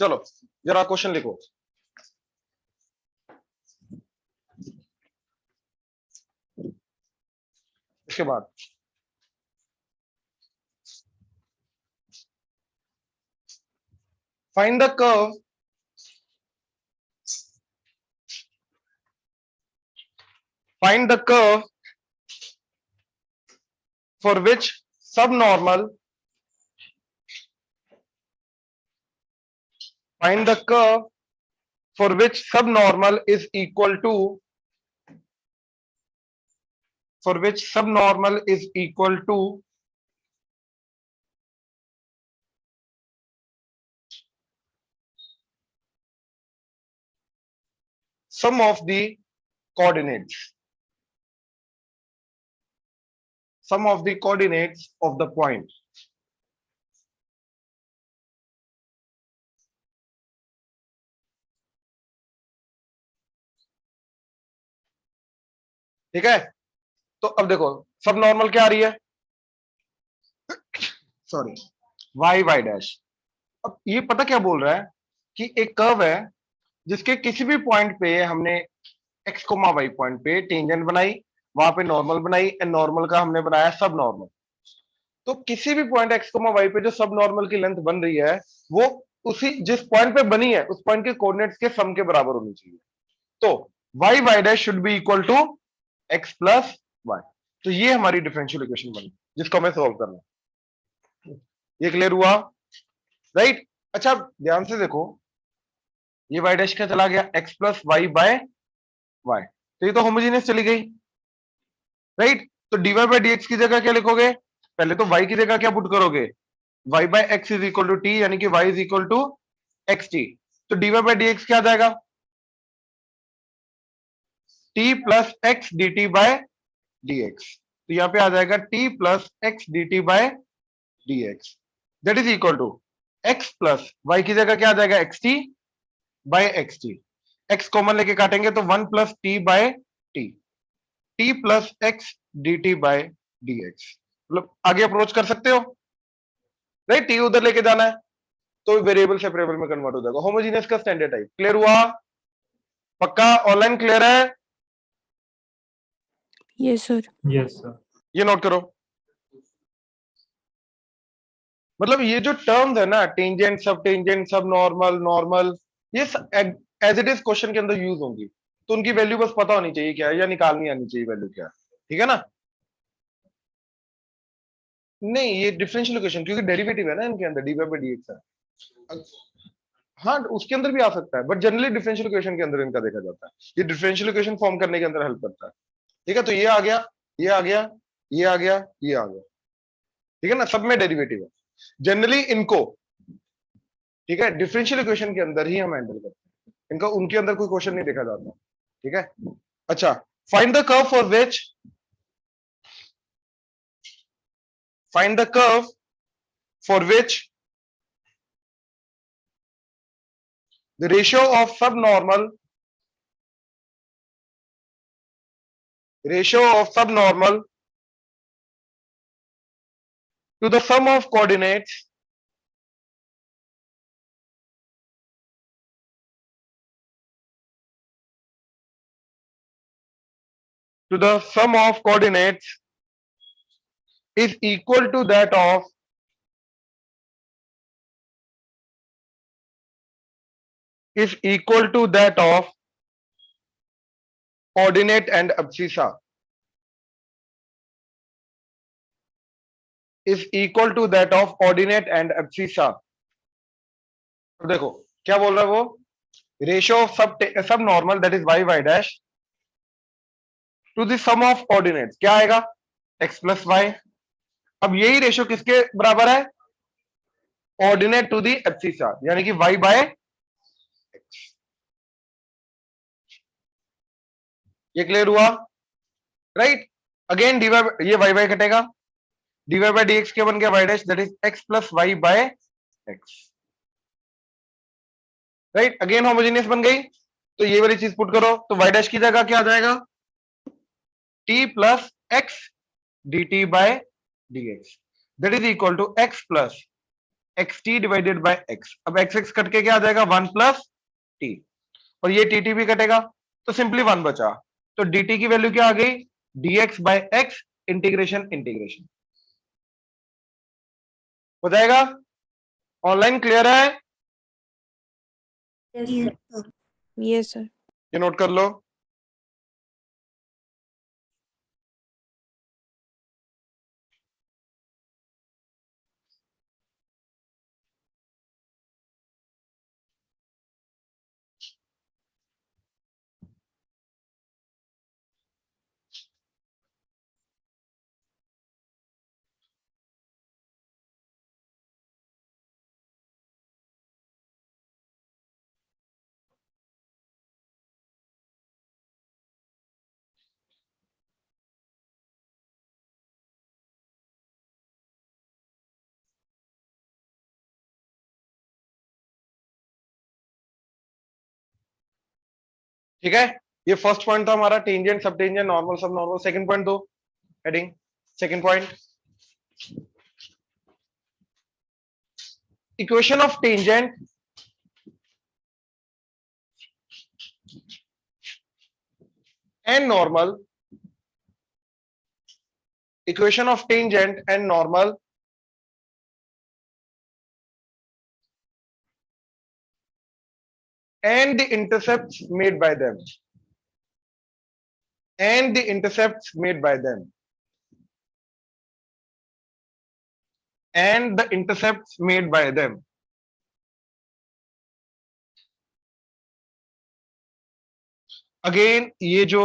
चलो जरा क्वेश्चन लिखो। इसके बाद find the curve for which subnormal find the curve for which subnormal is equal to sum of the coordinates of the point। ठीक है, तो अब देखो सब नॉर्मल क्या आ रही है, सॉरी वाई वाई डैश। अब ये पता क्या बोल रहा है कि एक कर्व है जिसके किसी भी पॉइंट पे हमने एक्स कोमा वाई पॉइंट पे टेंजेंट बनाई, वहां पे नॉर्मल बनाई एंड नॉर्मल का हमने बनाया सब नॉर्मल। तो किसी भी पॉइंट एक्स कोमा वाई पे जो सब नॉर्मल की लेंथ बन रही है वो उसी जिस पॉइंट पे बनी है उस पॉइंट के कोऑर्डिनेट्स के सम के बराबर होनी चाहिए। तो y y dash should be equal to x plus y. तो ये हमारी डिफरेंशियल इक्वेशन बनी जिसको हमें सॉल्व करना है। ये क्लियर हुआ, राइट? अच्छा ध्यान से देखो, ये वाई डैश क्या चला गया, x plus y by y, तो ये तो होमोजेनियस चली गई, राइट? तो डीवाई बाय डीएक्स की जगह क्या लिखोगे, पहले तो वाई की जगह क्या पुट करोगे, y by x is equal to t, यानी कि y is equal to x t. तो डीवाई बाय डीएक्स क्या आ जाएगा, t plus x d t by dx. तो यहां पे आ जाएगा t plus x d t by dx that is equal to x plus y की जगह क्या आ जाएगा, x t by x t. X common लेके काटेंगे तो one plus T bye t, t plus x d t by dx. मतलब आगे अप्रोच कर सकते हो, राइट? टी उधर लेके जाना है तो वेरिएबल सेपरेबल में कन्वर्ट हो जाएगा, होमोजेनियस का स्टैंडर्ड टाइप। क्लियर हुआ? पक्का ऑनलाइन क्लियर है? Yes sir. Yes sir. ये नोट करो, मतलब ये जो टर्म्स है ना, टेंजेंट सब नॉर्मल नॉर्मल, ये एज इट इज क्वेश्चन के अंदर यूज होंगी, तो उनकी वैल्यू बस पता होनी चाहिए क्या है या निकालनी आनी चाहिए वैल्यू क्या है। ठीक है ना? नहीं, ये डिफरेंशियल इक्वेशन क्योंकि डेरिवेटिव है ना इनके अंदर, d y by d x है। हाँ उसके अंदर भी आ सकता है बट जनरली डिफरेंशियल इक्वेशन के अंदर इनका देखा जाता है, ये डिफरेंशियल इक्वेशन फॉर्म करने के अंदर हेल्प करता है। ठीक है, तो ये आ गया, ये आ गया, ये आ गया, ये आ गया। ठीक है ना, सब में डेरिवेटिव है जनरली इनको। ठीक है, डिफरेंशियल इक्वेशन के अंदर ही हम हैंडल करते हैं इनका, उनके अंदर कोई क्वेश्चन नहीं देखा जाता। ठीक है, अच्छा find the curve for which find the curve for which the ratio of subnormal to the sum of coordinates is equal to that of ordinate and abscissa, is equal to that of ordinate and abscissa। तो देखो क्या बोल रहा है वो, ratio of subnormal that is y y dash to the sum of ordinates, क्या आएगा, x plus Y. अब यही रेशियो किसके बराबर है, ऑर्डिनेट टू दी एब्सिसा, यानी कि वाई बाय एक्स। ये क्लियर हुआ, राइट? अगेन डीवाई, ये वाई वाई कटेगा, डीवाई बाय डीएक्स क्या बन गया, y dash that is x plus y by x, right? Again homogeneous बन गई, तो ये वाली चीज पुट करो, तो वाई डैश की जगह क्या आ जाएगा, t plus x d t by dx that is equal to x plus x t divided by x. अब एक्स एक्स कट के क्या आ जाएगा 1 प्लस टी, और ये टी टी भी कटेगा तो सिंपली 1 बचा। तो dt की वैल्यू क्या आ गई, dx by x integration integration हो जाएगा। ऑनलाइन क्लियर है? Yes sir. ये नोट कर लो। ठीक है, ये फर्स्ट पॉइंट था हमारा, टेंजेंट सब टेंजेंट नॉर्मल सब नॉर्मल। सेकंड पॉइंट दो heading, second point, equation of tangent and normal, equation of tangent and normal and the intercepts made by them, and the intercepts made by them, and the intercepts made by them। Again ये जो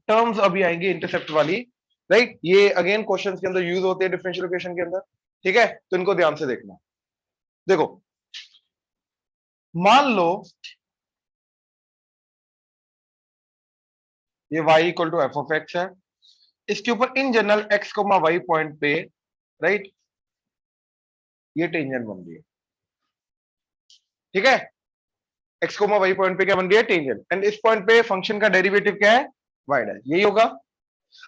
terms अभी आएंगी intercept वाली, right, ये again questions के अंदर use होते हैं डिफरेंशियल इक्वेशन के अंदर। ठीक है, तो इनको ध्यान से देखना। देखो, मान लो ये y equal to f of x है, इसके ऊपर in general x comma y point पे, राइट, ये टेंजेंट बन रही है। ठीक है, x कोमा y पॉइंट पे क्या बन रही है, टेंजेंट, एंड इस पॉइंट पे फंक्शन का डेरिवेटिव क्या है, y डैश, यही होगा।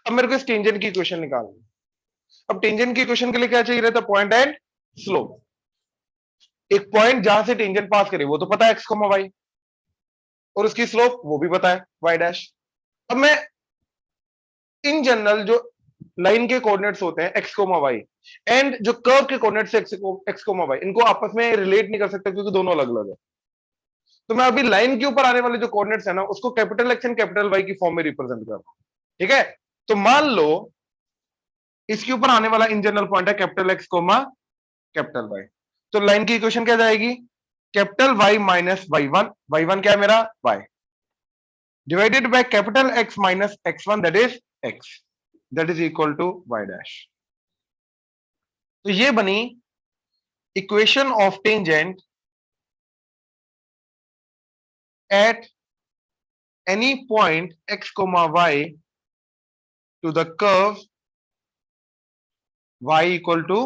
अब मेरे को इस टेंजेंट की इक्वेशन निकालनी है। अब टेंजेंट की इक्वेशन के लिए क्या चाहिए रहता है, पॉइंट एंड स्लोप। एक पॉइंट जहां से टेंजेंट पास करे वो तो पता है x कोमा y, और उसकी स्लोप वो भी पता है y डैश। अब मैं इन जनरल जो लाइन के कोऑर्डिनेट्स होते हैं x कोमा y एंड जो कर्व के कोऑर्डिनेट्स x कोमा y, इनको आपस में रिलेट नहीं कर सकता क्योंकि दोनों अलग अलग है। तो मैं अभी लाइन के ऊपर आने वाले जो कोऑर्डिनेट्स है ना, उसको capital X and capital Y की फॉर्म में रिप्रेजेंट कर रहा हूं। ठीक है, तो मान लो इसके ऊपर आने वाला इन जनरल पॉइंट है capital X comma capital Y, तो लाइन की इक्वेशन क्या जाएगी, capital Y minus y one क्या है मेरा, y, divided by capital X minus x one that is x, that is equal to y dash. तो ये बनी equation of tangent at any point x comma y to the curve y equal to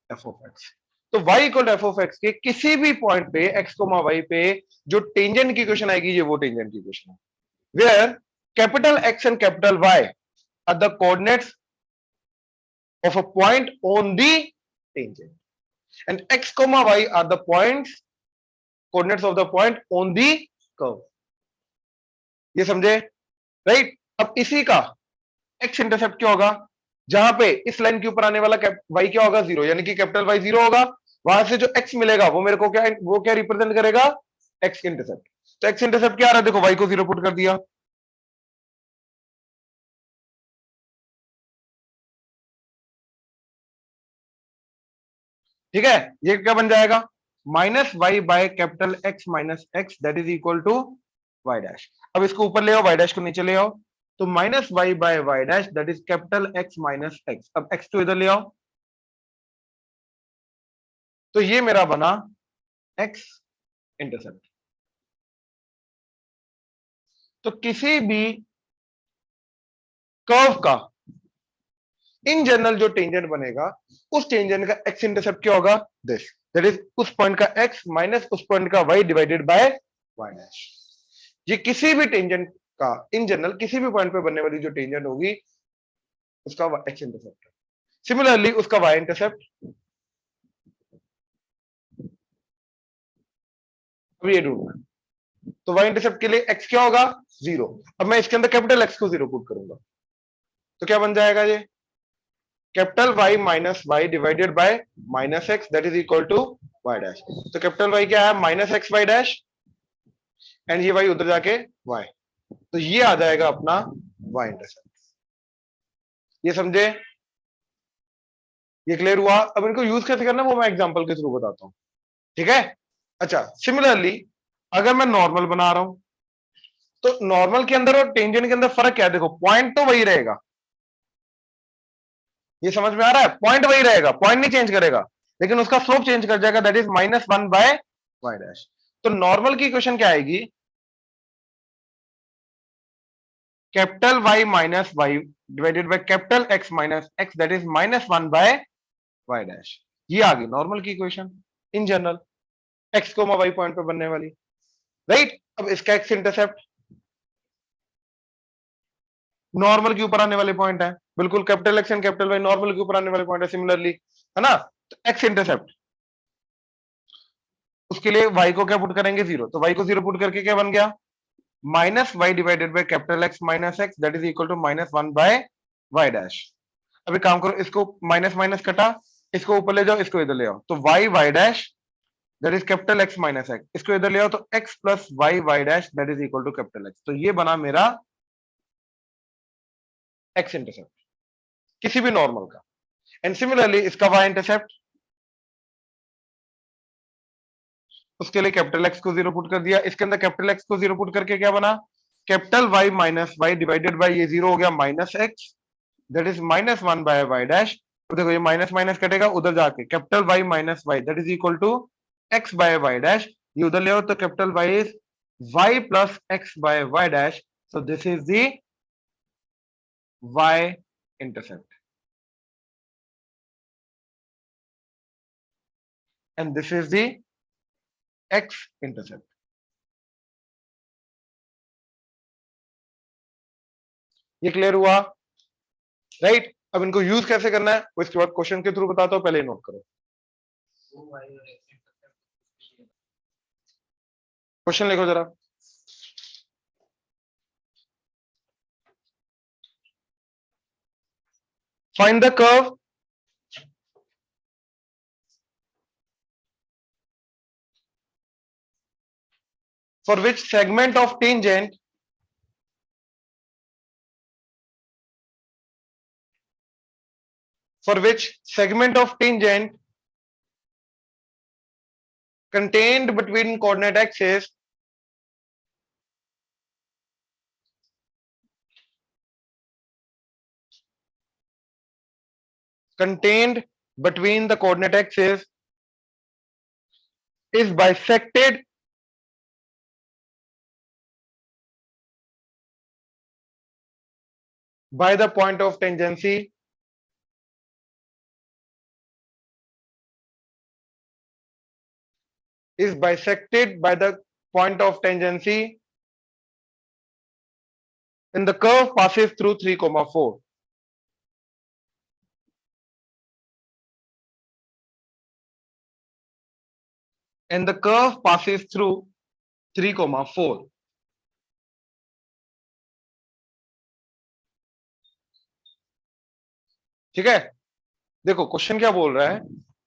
f of x। तो y equal to f of x के किसी भी point पे x comma y पे जो टेंजेंट की इक्वेशन आएगी, ये वो टेंजेंट की इक्वेशन है, where capital x and capital y are the coordinates of a point on the tangent, and x comma y are the points coordinates of the point on the curve. ये समझे, right. अब इसी का x intercept क्या होगा, जहां पे इस लाइन के ऊपर आने वाला y क्या होगा, जीरो, यानी कि कैपिटल Y जीरो होगा। वहां से जो x मिलेगा वो मेरे को क्या, वो क्या रिप्रेजेंट करेगा, x इंटरसेप्ट। तो x इंटरसेप्ट क्या आ रहा है, देखो y को जीरो पुट कर दिया, ठीक है, ये क्या बन जाएगा, minus y by capital X minus x that is equal to y dash. अब इसको ऊपर ले आओ, वाई डैश को नीचे ले आओ, तो minus y by y dash that is capital X minus x. अब एक्स तो इधर ले आओ, तो ये मेरा बना एक्स इंटरसेप्ट। तो किसी भी कर्व का इन जनरल जो टेंजेंट बनेगा, उस टेंजेंट का एक्स इंटरसेप्ट क्या होगा, दिस, दैट इज उस पॉइंट का एक्स माइनस उस पॉइंट का y divided by y dash. ये किसी भी टेंजेंट का इन जनरल किसी भी पॉइंट पे बनने वाली जो टेंजेंट होगी, उसका एक्स इंटरसेप्ट है। सिमिलरली उसका वाई इंटरसेप्ट, अब ये ढूंढना है। तो वाई इंटरसेप्ट के लिए एक्स क्या होगा 0। अब मैं इसके अंदर कैपिटल एक्स को 0 पुट करूंगा तो क्या बन जाएगा ये capital Y minus y divided by minus x that is equal to y dash. तो कैपिटल वाई क्या है minus x y dash and ये वाई उधर जाके वाई, तो ये आ जाएगा अपना वाई इंटरसेप्ट। ये समझे, ये क्लियर हुआ। अब इनको यूज कैसे करना है वो मैं एग्जांपल के थ्रू बताता हूं, ठीक है। अच्छा, सिमिलरली अगर मैं नॉर्मल बना रहा हूं तो नॉर्मल के अंदर और टेंजेंट के अंदर फर्क क्या है, देखो पॉइंट तो वही रहेगा, ये समझ में आ रहा है, पॉइंट वही रहेगा, पॉइंट नहीं चेंज करेगा, लेकिन उसका स्लोप चेंज कर जाएगा that is -1 by y dash. तो नॉर्मल की इक्वेशन क्या आएगी capital Y minus y divided by capital X minus x that is -1 by y dash. ये आ गई नॉर्मल की इक्वेशन इन जनरल, एक्स को वाई पॉइंट पे बनने वाली, राइट। अब इसका एक्स इंटरसेप्ट नॉर्मल के ऊपर आने वाले पॉइंट है, बिल्कुल capital X and capital Y normal के ऊपर आने वाले पॉइंट है सिमिलरली, है ना। तो एक्स इंटरसेप्ट उसके लिए वाई को क्या पुट करेंगे 0, तो वाई को 0 पुट करके क्या बन गया minus y divided by capital X minus x that is equal to -1 by y dash. अभी काम करो, इसको माइनस माइनस कटा, इसको ऊपर ले जाओ, इसको इधर ले आओ, तो y y dash that is capital X minus x, इसको इधर ले आओ तो x plus y y dash that is equal to capital X. तो ये बना मेरा एक्स इंटरसेप्ट किसी भी नॉर्मल का। एंड सिमिलरली इसका वाई इंटरसेप्ट, उसके लिए कैपिटल एक्स को 0 पुट कर दिया, इसके अंदर कैपिटल एक्स को 0 पुट करके क्या बना capital Y minus y divided by ये 0 हो गया minus x that is -1 by y dash. तो देखो ये माइनस माइनस कटेगा, उधर जाके capital Y minus y that is equal to x by y dash, ये उधर ले आओ तो capital Y is y plus x by y dash. So this is the y intercept and this is the x intercept. ये clear हुआ, right. अब इनको use कैसे करना है वो इसके बाद क्वेश्चन के थ्रू बताता हूं, पहले नोट करो क्वेश्चन, लिखो जरा। Find the curve for which segment of tangent contained between coordinate axes is bisected by the point of tangency in the curve passes through 3,4. And the curve passes through 3,4. ठीक है, देखो question क्या बोल रहा है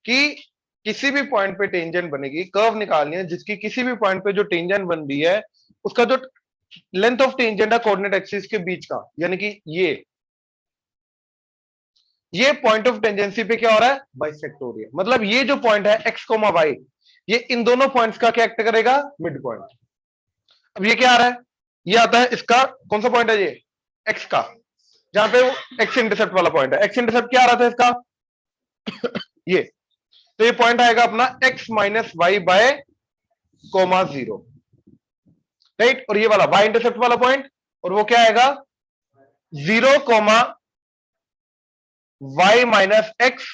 कि किसी भी पॉइंट पे टेंजेंट बनेगी, कर्व निकालनी है जिसकी किसी भी पॉइंट पे जो टेंजेंट बन रही है उसका जो लेंथ ऑफ टेंजेंट है कोऑर्डिनेट एक्सिस के बीच का, यानी कि ये पॉइंट ऑफ टेंजेंसी पे क्या हो रहा है बाइसेक्ट हो रही है। मतलब ये जो पॉइंट है एक्स कोमा वाई, ये इन दोनों पॉइंट्स का क्या एक्ट करेगा मिड पॉइंट। अब ये क्या आ रहा है, ये आता है इसका कौन सा पॉइंट है ये एक्स का, जहां पे वो एक्स इंटरसेप्ट वाला पॉइंट है। एक्स इंटरसेप्ट क्या आ रहा था इसका ये, तो ये पॉइंट आएगा अपना x minus y by comma 0, right. और ये वाला वाई इंटरसेप्ट वाला पॉइंट, और वो क्या आएगा 0 comma y minus x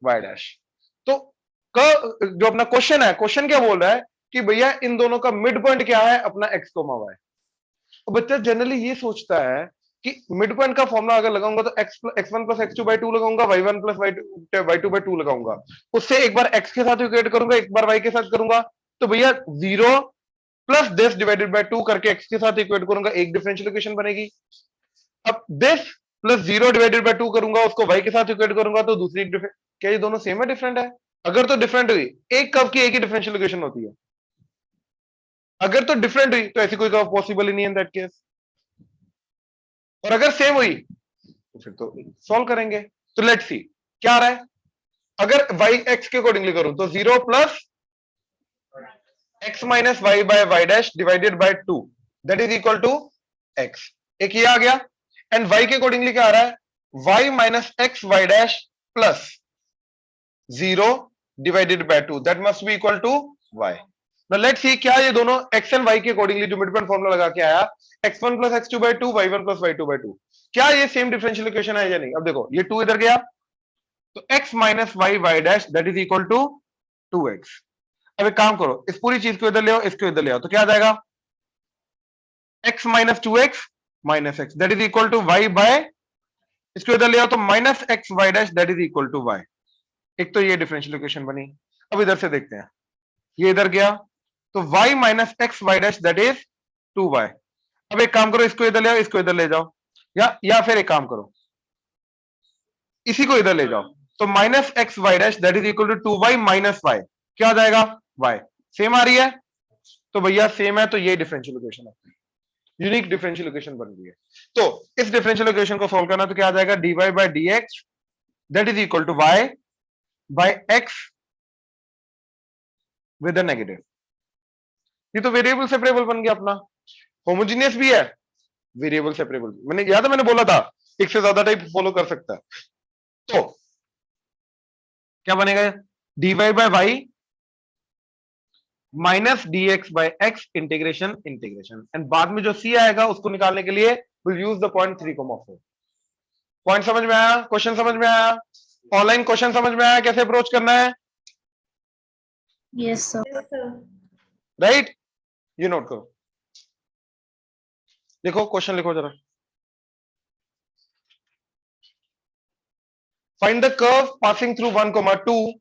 y dash. तो जो अपना क्वेश्चन है, क्वेश्चन क्या बोल रहा है कि भैया इन दोनों का मिड पॉइंट क्या है अपना एक्स कोमा वाई। तो बच्चा जनरली ये सोचता है कि मिड पॉइंट का फॉर्मुला अगर लगाऊंगा तो x1 प्लस x2/2 लगाऊंगा, y1 प्लस y2/2 लगाऊंगा, उससे एक बार x के साथ इक्वेट करूंगा, एक बार y के साथ करूंगा, तो भैया 0 प्लस दिस डिवाइडेड बाय 2 करके एक्स के साथ इक्वेट करूंगा, एक डिफरेंशियल इक्वेशन बनेगी। अब दिस प्लस 0 डिवाइडेड बाय 2 करूंगा, उसको y के साथ इक्वेट करूंगा तो दूसरी क्या ये दोनों सेम है डिफरेंट है? अगर तो डिफरेंट हुई, एक कर्व की एक ही डिफरेंशियल इक्वेशन होती है, अगर तो डिफरेंट हुई तो ऐसी कोई कर्व पॉसिबल ही नहीं है इन दैट केस, और अगर सेम हुई तो फिर तो सॉल्व करेंगे। तो लेट्स सी क्या आ रहा है। अगर y x के अकॉर्डिंगली करूं तो 0 plus x minus y by y dash divided by 2 that is equal to x, एक ये आ गया। एंड y के अकॉर्डिंगली क्या आ रहा है, y minus x y dash plus 0 divided by 2 that must be equal to y। Now let's see क्या ये दोनों x एंड y के अकॉर्डिंगली जो मिड पॉइंट फॉर्मूला लगा के आया x1 plus x2 bye 2 y1 plus y2 bye 2, क्या ये सेम डिफरेंशियल इक्वेशन है या नहीं? अब देखो ये 2 इधर गया तो x minus y y dash that is equal to 2x। अब एक काम करो, इस पूरी चीज को इधर ले आओ, इसको इधर ले आओ, तो क्या आ जाएगा x minus 2x minus x that is equal to y by, इसको इधर ले आओ तो minus x y dash that is equal to y। एक तो ये डिफरेंशियल इक्वेशन बनी। अब इधर से देखते हैं, ये इधर गया तो y minus x y dash that is 2y। अब एक काम करो, इसको इधर ले आओ, इसको इधर ले जाओ, या फिर एक काम करो इसी को इधर ले जाओ, तो minus x y dash that is equal to 2y minus y, क्या आ जाएगा y। सेम आ रही है तो भैया सेम है, तो ये डिफरेंशियल इक्वेशन है, यूनिक डिफरेंशियल इक्वेशन बन रही है। तो इस डिफरेंशियल इक्वेशन को सोल्व करना तो क्या आ जाएगा, dy by dx that is equal to y by x with a negative. ये तो वेरिएबल सेपरेबल बन गया अपना, होमोजेनियस भी है, वेरिएबल सेपरेबल। मैंने याद है मैंने बोला था एक से ज्यादा टाइप फॉलो कर सकता है। तो क्या बनेगा, dy by y minus dx by x integration integration, and बाद में जो c आएगा उसको निकालने के लिए will use the point 3,4। Point समझ में आया, क्वेश्चन समझ में आया, ऑनलाइन क्वेश्चन समझ में आया कैसे अप्रोच करना है? Yes sir. राइट, ये नोट करो, देखो क्वेश्चन लिखो जरा। Find the curve passing through 1,2,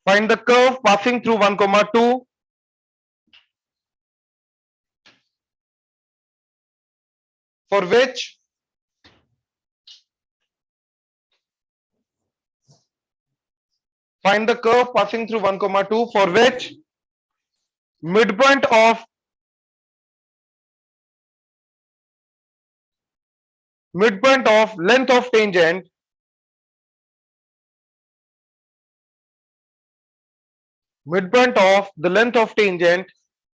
find the curve passing through 1,2 for which find the curve passing through 1,2 for which midpoint of length of tangent midpoint of the length of tangent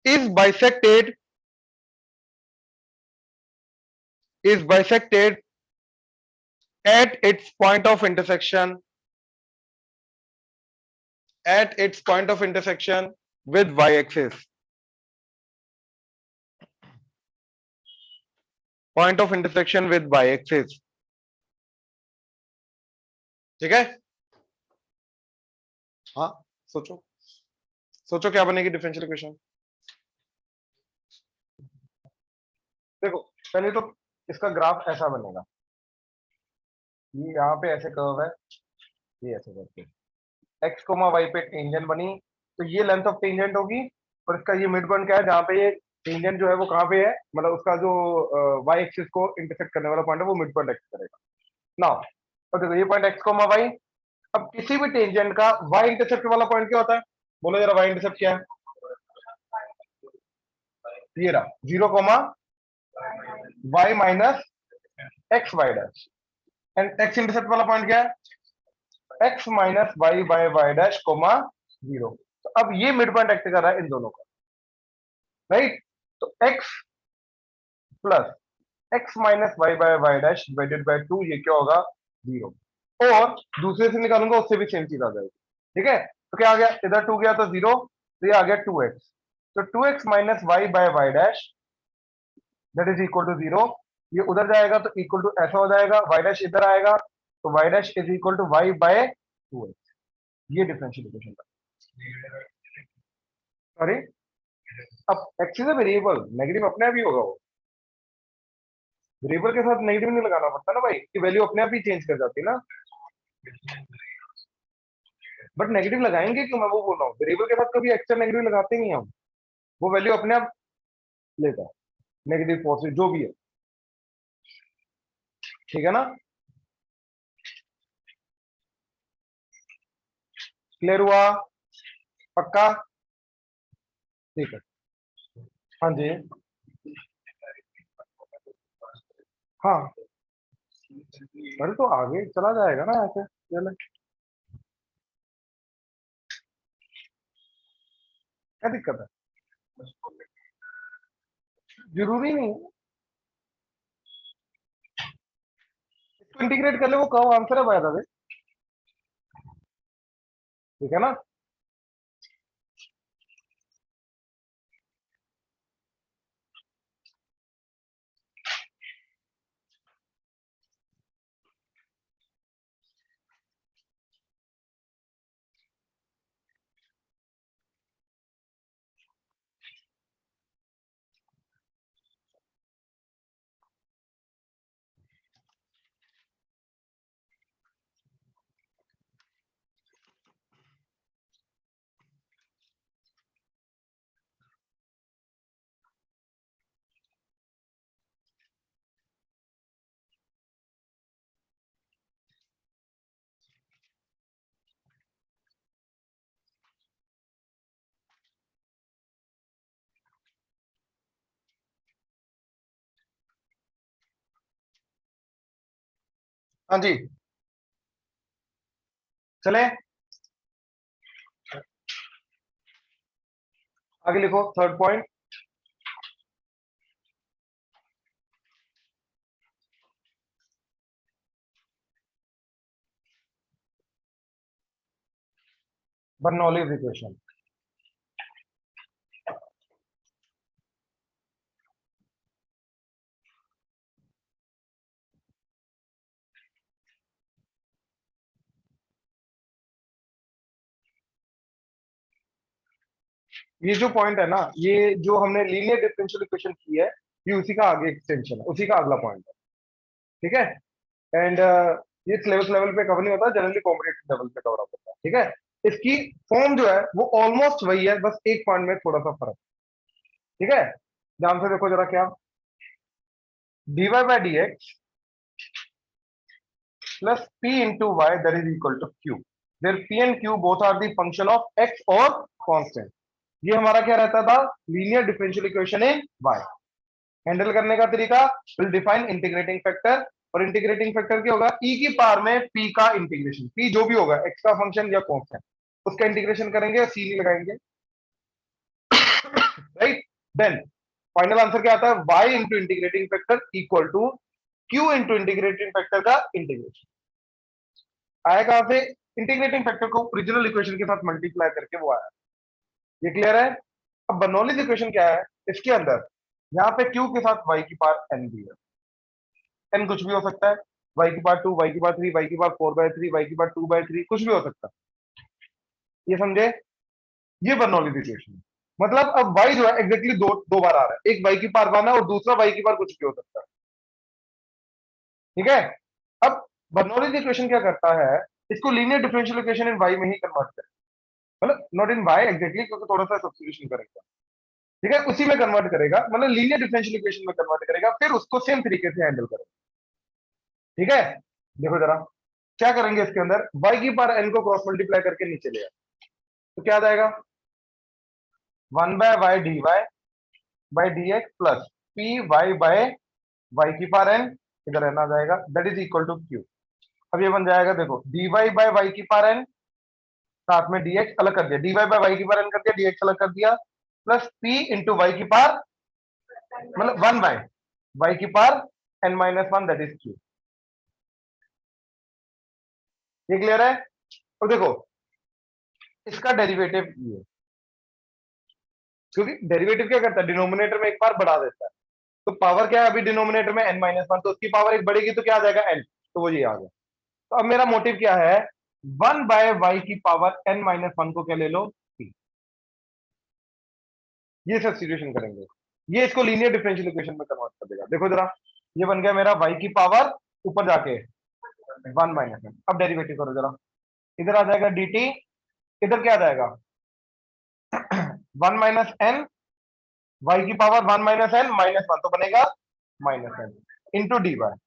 is bisected at its point of intersection with y-axis, point of intersection with y-axis। ठीक है, हाँ सोचो सोचो क्या बनेगी differential equation. देखो पहले तो इसका ग्राफ ऐसा बनेगा, ये यहाँ पे ऐसे कर्व है, ये ऐसे करके x, y पे टेंजेंट बनी, तो ये लेंथ ऑफ टेंजेंट होगी, और इसका ये मिड पॉइंट क्या है जहाँ पे ये टेंजेंट जो है वो कहाँ पे है, मतलब उसका जो y एक्सिस को इंटरसेक्ट करने वाला पॉइंट है वो मिड पॉइंट एक्स करेगा। नाउ तो देखो ये पॉइंट x, y, अब किसी भी टेंजेंट का y इंटरसेप्ट वाला पॉइंट क्या होता है, बोलो जरा y इंटरसेप्ट क्या है? ये रहा 0, y minus x y dash, and x intercept वाला पॉइंट क्या है, x minus y by y dash comma 0। तो अब ये मिड पॉइंट एक्ट कर रहा है इन दोनों का, राइट। तो x plus x minus y by y dash divided by 2, ये क्या होगा 0, और दूसरे से निकालूंगा उससे भी सेम चीज आ जाएगी। ठीक है, तो क्या आ गया, इधर 2 गया तो 0, तो ये आ गया 2x, तो 2x minus y by y dash that is equal to 0, ये उधर जाएगा तो इक्वल टू ऐसा हो जाएगा, वाई डैश इधर आएगा तो y dash is equal to y by 2x। ये डिफरेंशियल इक्वेशन था। अरे अब x is a variable, negative अपने आप ही होगा, वो वेरिएबल के साथ नेगेटिव नहीं लगाना पड़ता ना भाई, की वैल्यू अपने आप ही चेंज कर जाती है ना। बट नेगेटिव लगाएंगे क्यों, मैं वो बोल रहा हूँ, वेरिएबल के साथ कभी एक्स्ट्रा नेगेटिव लगाते नहीं हम, वो वैल्यू अपने आप लेता है, नेगेटिव पॉजिटिव जो भी है, ठीक है ना, क्लियर हुआ, पक्का, ठीक है, हाँ जी, हाँ, अरे तो आगे चला जाएगा ना ऐसे, चलो, क्या दिक्कत है, जरूरी नहीं है, इसको इंटीग्रेट कर ले, वो कहो आंसर है भाई दादा, ठीक है ना, हाँ जी, चले आगे लिखो, थर्ड पॉइंट, बर्नौलीज इक्वेशन, ये जो पॉइंट है ना, ये जो हमने लीनियर डिफरेंशियल इक्वेशन की है, ये उसी का आगे एक्सटेंशन है, उसी का अगला पॉइंट है, ठीक है, एंड ये सिलेबस लेवल पे कवर नहीं होता, जनरली कॉम्पिटेटिव लेवल पे कवर होता है, ठीक है, इसकी फॉर्म जो है वो ऑलमोस्ट वही है, बस एक पॉइंट में थोड़ा सा फर्क, ठीक है, ध्यान से देखो जरा, क्या dy by dx plus p into y that is equal to q, where p and q both are the function of x और constant, ये हमारा क्या रहता था, linear differential equation in y, handle करने का तरीका, विल डिफाइन इंटीग्रेटिंग फैक्टर, और इंटीग्रेटिंग फैक्टर क्या होगा, e की पावर में p का इंटीग्रेशन, p जो भी होगा x का फंक्शन या कांस्टेंट, उसका इंटीग्रेशन करेंगे और c नहीं लगाएंगे, राइट, देन फाइनल आंसर क्या आता है, y into integrating factor equal to q into integrating factor का इंटीग्रेशन, आया कहां से, इंटीग्रेटिंग फैक्टर को ओरिजिनल इक्वेशन के साथ मल्टीप्लाई करके वो आया, ये क्लियर है, अब बर्नौलीज इक्वेशन क्या है, इसके अंदर यहाँ पे q के साथ y की पावर n भी है, n कुछ भी हो सकता है, y की पावर 2, y की पावर 3, y की पावर 4/3, y की पावर 2/3, कुछ भी हो सकता है, ये समझे, ये बर्नौलीज इक्वेशन है, मतलब अब y जो है एग्जैक्टली दो बार आ रहा है, एक y की पावर 1 है और दूसरा y की पावर कुछ भी हो सकता है, ठीक है, अब बर्नौलीज इक्वेशन क्या करता है, इसको linear differential equation in y में ही कन्वर्ट करें, मतलब नॉट इन y एग्जैक्टली, क्योंकि थोड़ा सा सब्स्टिट्यूशन करेगा, ठीक है, उसी में कन्वर्ट करेगा, मतलब लीनियर डिफरेंशियल इक्वेशन में कन्वर्ट करेगा, फिर उसको सेम तरीके से हैंडल करेगा, ठीक है, देखो जरा क्या करेंगे, इसके अंदर y की पावर n को क्रॉस मल्टीप्लाई करके नीचे ले आए, तो क्या आ जाएगा, 1/y dy by d x plus p y by y की पावर n, इधर n आ जाएगा, that is equal to q, अब ये बन जाएगा, देखो dy बाय वाई की पावर n, साथ में dx अलग कर दिया, dy बाय वाई की पावर n कर दिया, dx अलग कर दिया, प्लस p इंटू वाई की पावर, मतलब 1 बाय वाई की power n-1, that is q, ये क्लियर है, और देखो इसका डेरिवेटिव ये, क्योंकि डेरिवेटिव क्या करता है, डिनोमिनेटर में एक बार बढ़ा देता है, तो पावर क्या है अभी डिनोमिनेटर में n-1, तो उसकी पावर एक बढ़ेगी तो क्या आ जाएगा n, तो वो ये आ गया, तो अब मेरा मोटिव क्या है, 1/y की पावर n-1 को क्या ले लो p, ये सब्स्टिट्यूशन करेंगे, ये इसको लीनियर डिफरेंशियल इक्वेशन में कन्वर्ट कर देगा, देखो जरा, ये बन गया मेरा y की पावर ऊपर जाके 1-1, अब डेरिवेटिव करो जरा, इधर आ जाएगा dt इधर क्या आ जाएगा 1 माइनस एन वाई की पावर 1 माइनस एन माइनस 1 तो बनेगा minus n into d y.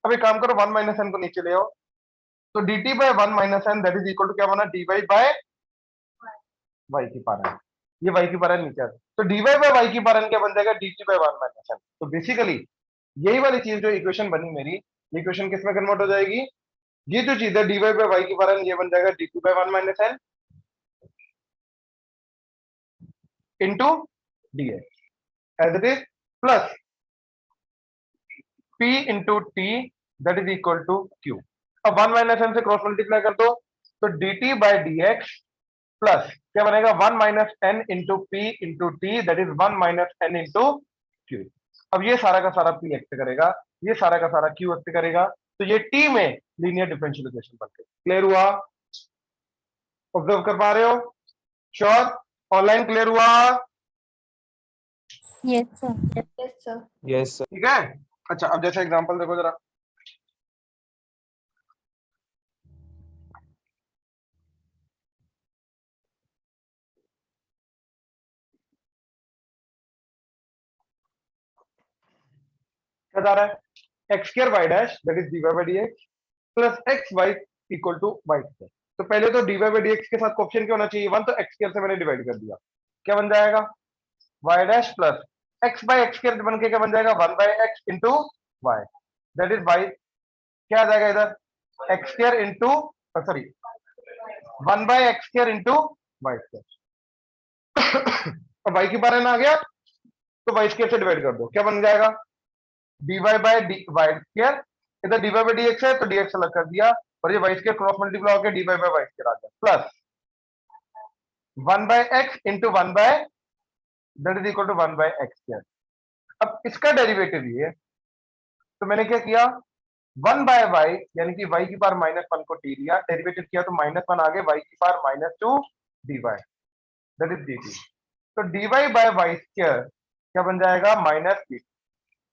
अब एक काम करो 1 माइनस एन को नीचे ले आओ, तो d t by 1 minus n that is equal to क्या बना डी वाई बाय वाई की पावर एन। ये वाई की पावर एन नीचे आ गया। तो डी वाई बाय वाई की पावर एन क्या बन जाएगा d t by 1 minus n. तो बेसिकली यही वाली चीज जो इक्वेशन बनी मेरी, ये इक्वेशन किस में कन्वर्ट हो जाएगी, ये जो चीज है डी वाई बाय वाई की पावर एन ये बन जाएगा d t by 1 minus n into d x as it is plus P into t that is equal to Q। अब 1 माइनस एन से क्रॉस मल्टीप्लाई कर दो, तो dt by d x plus क्या बनेगा 1 minus n into p into t that is 1 minus n into q. अब ये सारा का सारा P एक्ट करेगा, ये सारा का सारा Q एक्ट करेगा, तो ये T में लीनियर डिफरेंशियल इक्वेशन बनते। क्लियर हुआ? ऑब्जर्व कर पा रहे हो? श्योर? ऑनलाइन क्लियर हुआ? Yes, sir. Yes, sir. Yes, sir. ठीक है। अच्छा अब जैसे एग्जांपल देखो जरा, क्या जा रहा है x square y dash that is d y by d x plus x y equal to y square. तो पहले तो d y by d x के साथ ऑप्शन क्या होना चाहिए 1, तो एक्स स्क्वायर से मैंने डिवाइड कर दिया, क्या बन जाएगा y dash plus x by x square बन के क्या बन जाएगा 1 by x into y that is y, क्या आ जाएगा इधर x square into sorry 1 by x square into y square. अब वाई की पावर एन आ गया, तो वाई स्क्वायर से डिवाइड कर दो, क्या बन जाएगा dy by d y square, इधर dy बाय dx है तो dx अलग कर दिया, और ये y स्क्वायर क्रॉस मल्टीप्लाई होकर dy बाय y स्क्वायर आ गया plus 1 by x into 1 by that is equal to 1 by x square. अब इसका डेरिवेटिव ये, तो मैंने क्या किया 1 बाय y यानी कि y की पावर माइनस 1 को t लिया, डेरिवेटिव किया तो माइनस 1 आ गया y की power minus 2 dy that is dt। तो dy बाय y स्क्वायर क्या बन जाएगा माइनस dt,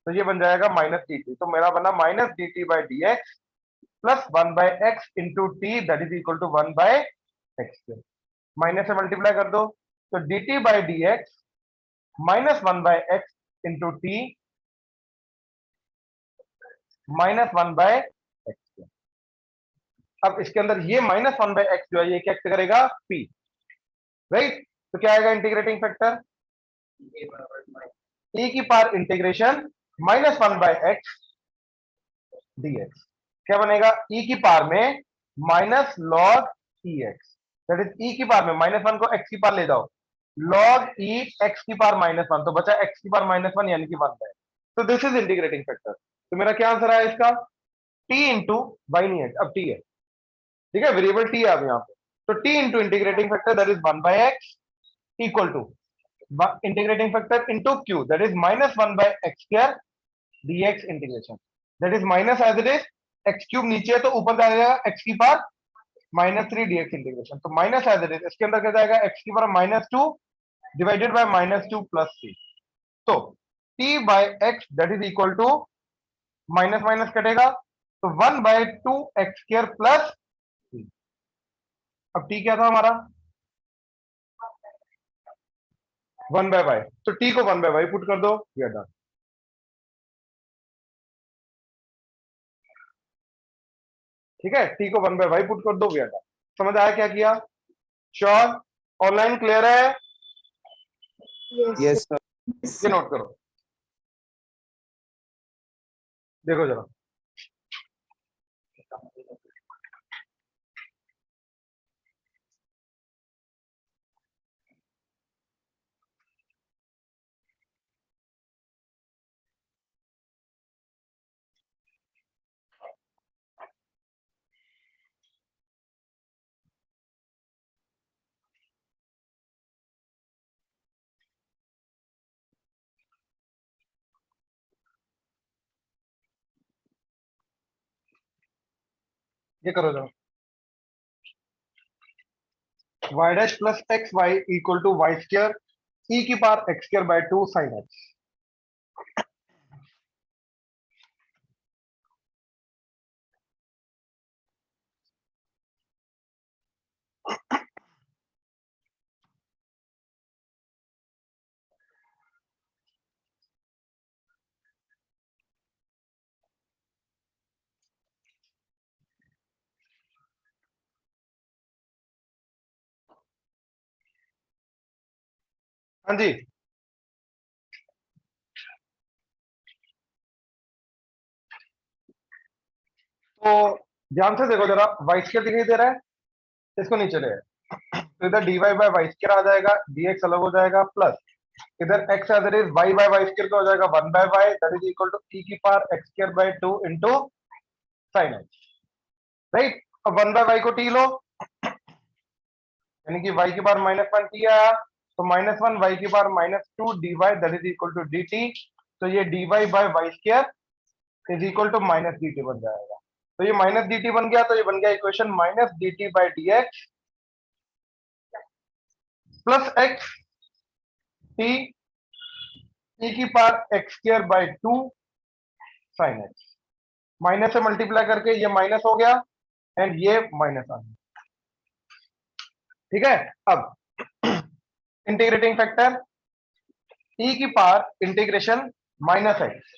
तो ये बन जाएगा माइनस डी टी, तो मेरा बना minus d t by d x plus 1 by x into t that is equal to 1 by x. Minus से मल्टीप्लाई कर दो, तो d t by d x minus 1 by x into t minus 1 by x. अब इसके अंदर ये minus 1 by x जो है ये क्या करेगा पी, राइट? तो क्या आएगा इंटीग्रेटिंग फैक्टर e की power integration minus 1 by x dx, क्या बनेगा e की पावर में minus log e x that is e की पावर में माइनस 1 को x की पावर ले जाओ लॉग e x की पावर माइनस 1, तो बचा x की पावर माइनस 1 यानी कि 1 बाय। तो दिस इज इंटीग्रेटिंग फैक्टर। तो मेरा क्या आंसर आया इसका t इंटू वाई नहीं है, अब t है, ठीक है, वेरिएबल t है अब यहाँ पे, तो t into integrating factor that is 1 by x equal to integrating factor into q that is minus 1 by x square dx integration that is minus as it is x cube नीचे है तो ऊपर जाएगा x की power minus 3 dx integration, तो minus as it is इसके अंदर क्या जाएगा x की power minus 2 divided by minus 2 plus 3, तो t bye x that is equal to minus minus कटेगा तो 1 बाय 2 एक्स स्क्वायर प्लस 3। अब t क्या था हमारा 1 बाय y, तो t को 1 बाय y पुट कर दो, वी आर डन। ठीक है, टी को 1 बाय वाई पुट कर दो, वी आर डन। समझ आया क्या किया? श्योर? ऑनलाइन क्लियर है? Yes, sir. ये नोट करो, देखो जरा, ये करो जरा, y dash plus x y equal to y square e की power x square by 2 sine x. हाँ जी, तो ध्यान से देखो जरा, वाई स्क्वायर दिखाई दे रहा है, इसको नीचे ले आए। तो इधर d y by y square आ जाएगा, dx अलग हो जाएगा, प्लस इधर x as it is y by y square का हो जाएगा 1 by y, that is equal to e की power x square by 2 into sine x, right. अब 1 बाय वाई को t लो, यानी कि y की पावर -1 t आया, तो -1 y की power -2 dy that is equal to dt, तो ये dy by y square is equal to minus dt बन जाएगा। तो ये माइनस dt बन गया, तो ये बन गया equation minus dt by dx plus x t e की power x square by 2 sine x, minus से मल्टीप्लाई करके ये माइनस हो गया एंड ये माइनस आ गया, ठीक है। अब इंटीग्रेटिंग फैक्टर e की power integration minus x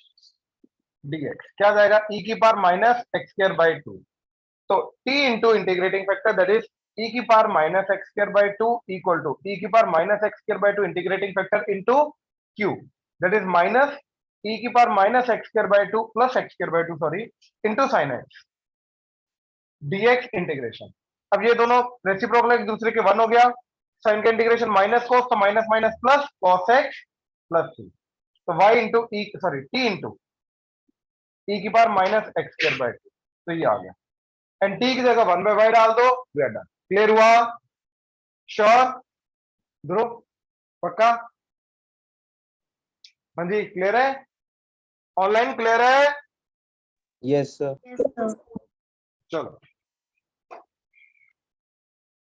dx क्या आ जाएगा, e की power minus x square by 2, तो t into integrating factor that is e की power minus x square by 2 equal to e की power minus x square by 2 integrating factor into q that is minus e की power minus x square by 2 plus x square by 2 sorry into sine x dx integration. अब ये दोनों reciprocal एक दूसरे के one हो गया, साइन का इंटीग्रेशन माइनस कॉस, तो minus minus plus cos x plus c, तो y into e sorry t into e की power minus x square by 2, तो ये आ गया एंड t की जगह 1 बाय वाई डाल दो, वी आर डन। क्लियर हुआ? श्योर? ध्रुव पक्का? हाँ जी क्लियर है? ऑनलाइन क्लियर है? Yes sir. चलो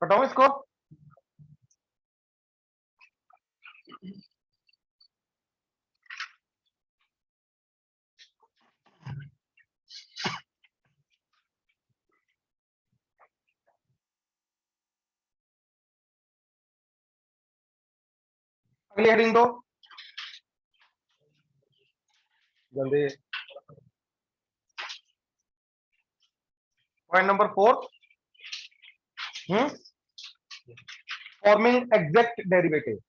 हटाओ इसको। अगली हेडिंग दो जल्दी। Point number 4, forming exact derivative.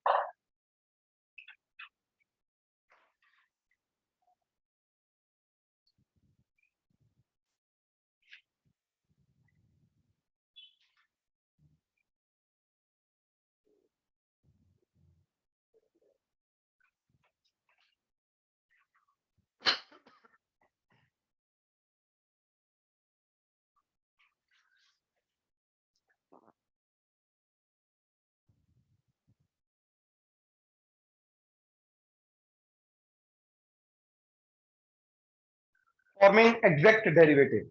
Forming exact derivative.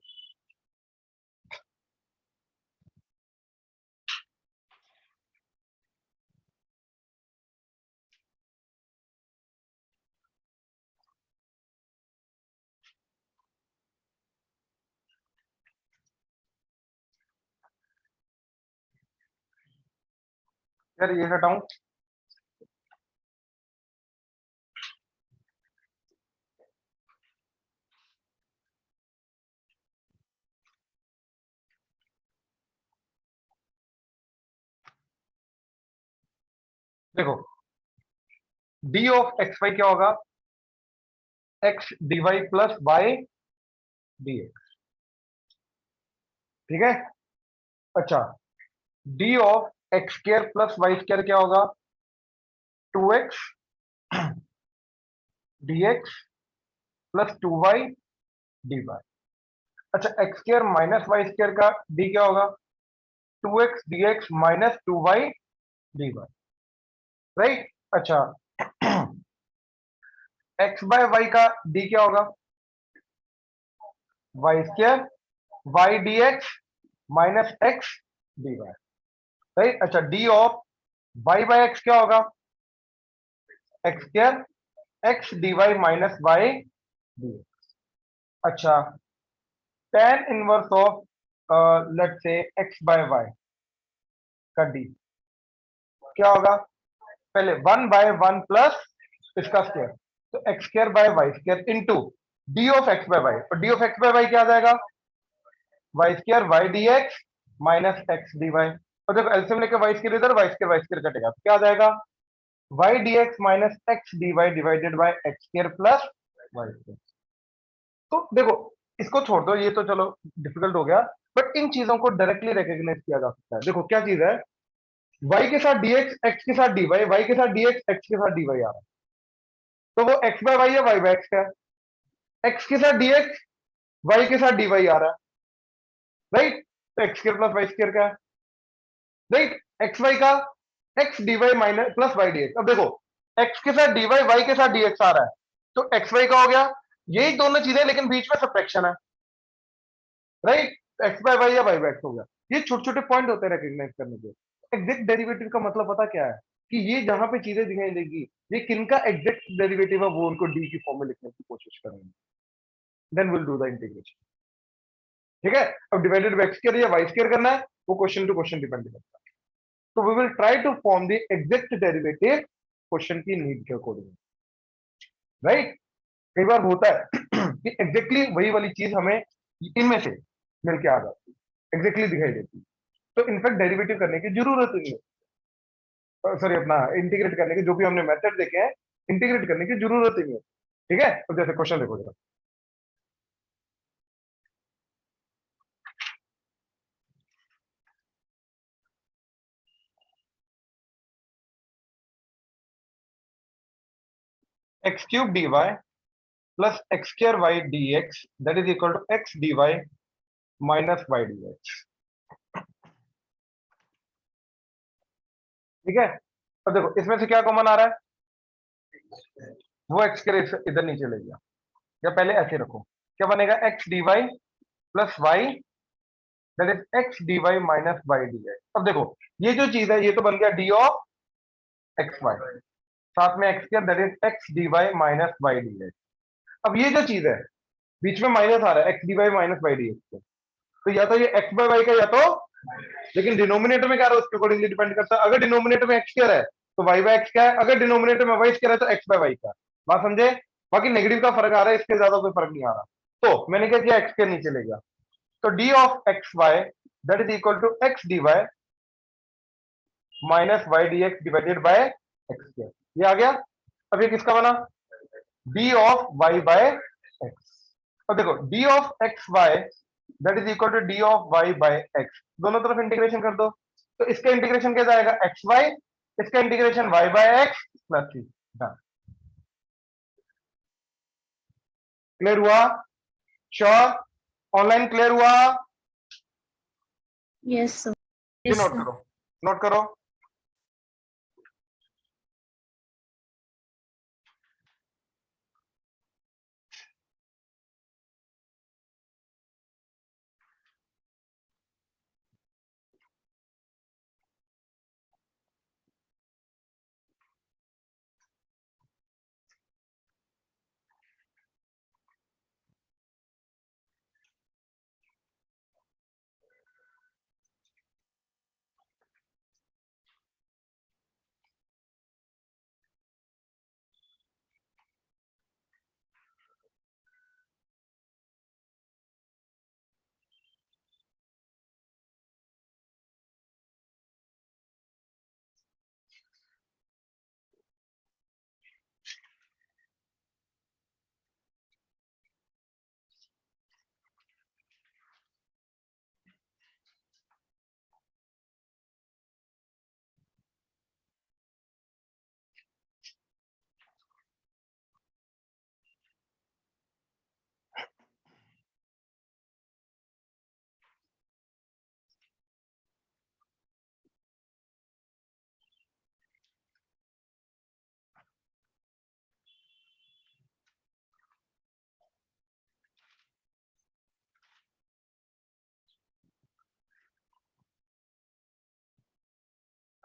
यार ये हटाऊं, देखो डी ऑफ एक्स वाई क्या होगा, x d y plus y d x, ठीक है। अच्छा, d of x square plus y square क्या होगा, 2x d x plus 2y d y. अच्छा, x square minus y square का डी क्या होगा, 2x d x minus 2y d y, right. अच्छा एक्स बाय वाई का d क्या होगा, y square y d x minus x d y, right. अच्छा, d of y by x क्या होगा, x square x d y minus y d x. अच्छा, tan inverse of let's say x by y का d क्या होगा, पहले 1 by 1 plus इसका square, तो x square by y square into d of x by y, और d of x by y क्या आ जाएगा, y square y d x minus x d y, और देखो एलसीएम लेके वाई स्क्वायर इधर, वाई स्क्वायर कटेगा, तो क्या आ जाएगा y d x minus x d y divided by x square plus y square. तो देखो इसको छोड़ दो, ये तो चलो डिफिकल्ट हो गया, बट इन चीजों को डायरेक्टली रिकॉग्नाइज किया जा सकता है। देखो क्या चीज है, y के साथ dx, x के साथ dy, y के साथ dx, x के साथ dy आ रहा है, तो वो x बाय y या y बाय x का है। x के साथ dx, y के साथ dy आ रहा है, राइट? तो x square plus y square का है, राइट? x y का x dy minus plus y dx। अब देखो x के साथ dy, y के साथ dx आ रहा है, तो x y का हो गया, यही दोनों चीजें, लेकिन बीच में सब्ट्रैक्शन है, राइट? x बाय y या y बाय x हो गया। ये छोटे छोटे पॉइंट होते हैं रिकॉग्नाइज करने के। एग्जैक्ट डेरिवेटिव का मतलब पता क्या है, कि ये जहां पे चीजें दिखाई देगी, ये किनका एग्जैक्ट डेरिवेटिव है, वो उनको डी की फॉर्म में लिखने की कोशिश करेंगे, then will do the integration. ठीक है, अब डिवाइडेड बाय x स्क्वायर या y स्क्वायर करना है, वो क्वेश्चन टू क्वेश्चन डिपेंड करता है। तो we will try to form the exact derivative question की नीड के अकॉर्डिंग, राइट? कई बार होता है कि एग्जैक्टली वही वाली चीज हमें इनमें से मिलके आ जाती है, एग्जैक्टली दिखाई देती है, तो इनफैक्ट डेरिवेटिव करने की जरूरत ही नहीं है, सॉरी अपना इंटीग्रेट करने के जो भी हमने मेथड देखे हैं, इंटीग्रेट करने की जरूरत ही नहीं है। ठीक है, तो जैसे क्वेश्चन देखो जरा, x cube d y plus x square y d x that is equal to x d y minus y d x. ठीक है, अब देखो इसमें से क्या कॉमन आ रहा है, वो एक्स के इधर नीचे ले गया, या पहले ऐसे रखो, क्या बनेगा, x d y plus y that is x d y minus y d x. अब देखो ये जो चीज है, ये तो बन गया डी ऑफ एक्स वाई, साथ में x square that is x d y minus y d x. अब ये जो चीज है, बीच में माइनस आ रहा है, x d y minus y d x, तो या तो ये एक्स बाय वाई का, या तो, लेकिन डिनोमिनेटर में क्या है उसके अकॉर्डिंगली डिपेंड करता है। अगर डिनोमिनेटर में एक्स स्क्वायर है तो वाई बाय एक्स क्या है, अगर डिनोमिनेटर में वाई स्क्वायर है तो एक्स बाय वाई का। बात समझे? बाकी नेगेटिव का फर्क आ रहा है, इसके ज्यादा कोई फर्क नहीं आ रहा। तो मैंने क्या किया, एक्स के नीचे ले गया, तो d of x y that is equal to x d y minus y d x divided by x square, ये आ गया। अब ये किसका बना, d of y by x. अब देखो d of x y that is equal to d of y by x, दोनों तरफ इंटीग्रेशन कर दो, तो इसका इंटीग्रेशन क्या जाएगा, एक्स वाई, इसका integration y by x plus c. Clear हुआ? श्योर? ऑनलाइन क्लियर हुआ? Yes, sir. ये नोट करो, नोट करो।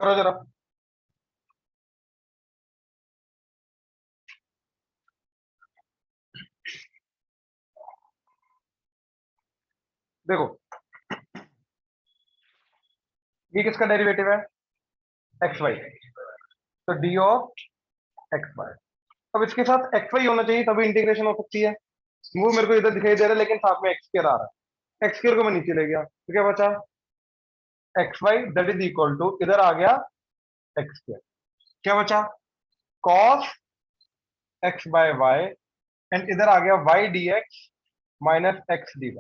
करो जरा, देखो ये किसका डेरिवेटिव है, एक्स वाई, तो डी ऑफ एक्स वाई। अब इसके साथ एक्स वाई होना चाहिए तभी इंटीग्रेशन हो सकती है, वो मेरे को इधर दिखाई दे रहा है, लेकिन साथ में एक्स स्क्वायर आ रहा है, एक्स स्क्वायर को मैं नीचे ले गया, तो क्या बचा, x y that is equal to, इधर आ गया एक्स स्क्वायर, क्या बचा, cos x by y and इधर आ गया y dx minus x dy।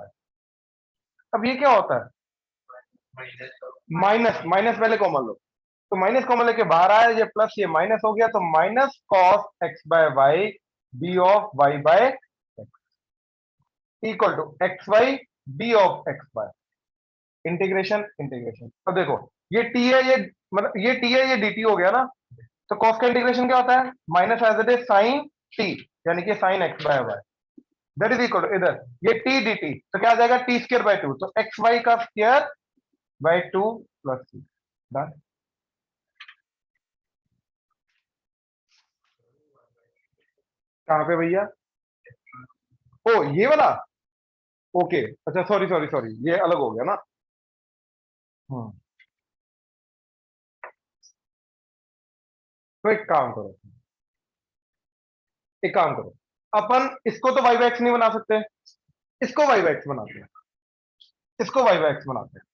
अब ये क्या होता है, माइनस माइनस पहले कॉमन लो, तो माइनस कॉमन लेके बाहर आया, ये प्लस ये माइनस हो गया, तो minus cos x by y b ऑफ y by x equal to x y b ऑफ x by इंटीग्रेशन इंटीग्रेशन। अब देखो ये t है, ये मतलब ये t है, ये dt हो गया ना, तो cos का इंटीग्रेशन क्या होता है, minus as it is sine t, यानी कि sine x by y that is equal to इधर ये t dt, तो क्या आ जाएगा t स्क्वायर बाय 2, तो एक्स वाई का square by 2 plus c। Done. कहां पे भैया, ओ ये वाला, ओके अच्छा सॉरी सॉरी सॉरी, ये अलग हो गया ना। हम्म, तो एक काम करो, अपन इसको तो वाई बाय एक्स नहीं बना सकते, इसको वाई बाय एक्स बनाते हैं, इसको वाई बाय एक्स बनाते हैं,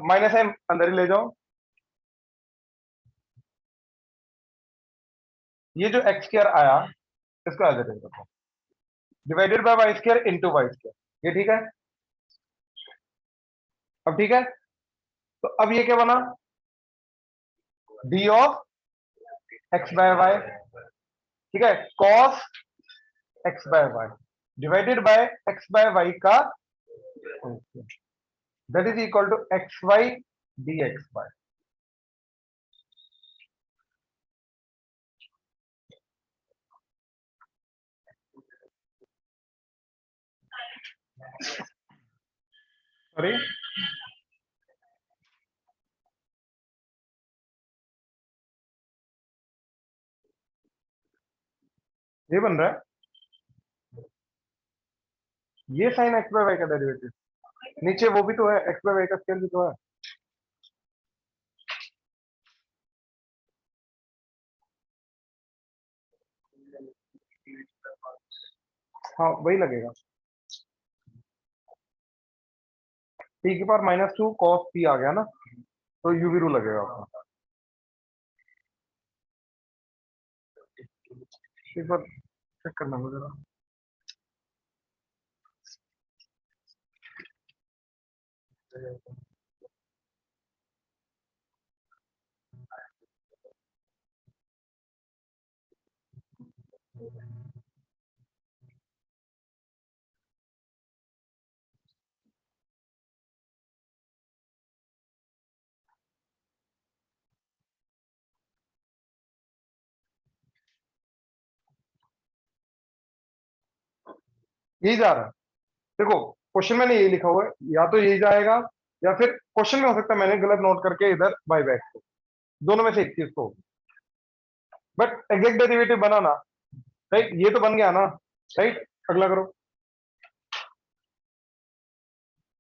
माइनस है अंदर ही ले जाओ, ये जो एक्स स्क्वायर आया इसको एज इट इज रखो, divided by y square into y square, ये ठीक है। अब ठीक है, तो अब ये क्या बना, d of x by y, ठीक है, cos x by y divided by x by y का, that is equal to x y d x by. अरे ये बन रहा है, ये साइन एक्स बाय वाई का डेरिवेटिव, नीचे वो भी तो है, एक्स बाय वाई का स्केल भी तो है। हाँ वही लगेगा, टी की पावर माइनस 2 कॉस पी आ गया ना, तो यू भी रू लगेगा आपका। एक बार चेक करना मुझे, यही जा रहा है, देखो क्वेश्चन में यही लिखा हुआ है, या तो यही जाएगा, या फिर क्वेश्चन में हो सकता है मैंने गलत नोट करके इधर बाय बैक को, दोनों में से एक चीज तो होगी, बट एग्जैक्ट डेरिवेटिव बना ना, राइट, ये तो बन गया ना, राइट, अगला करो।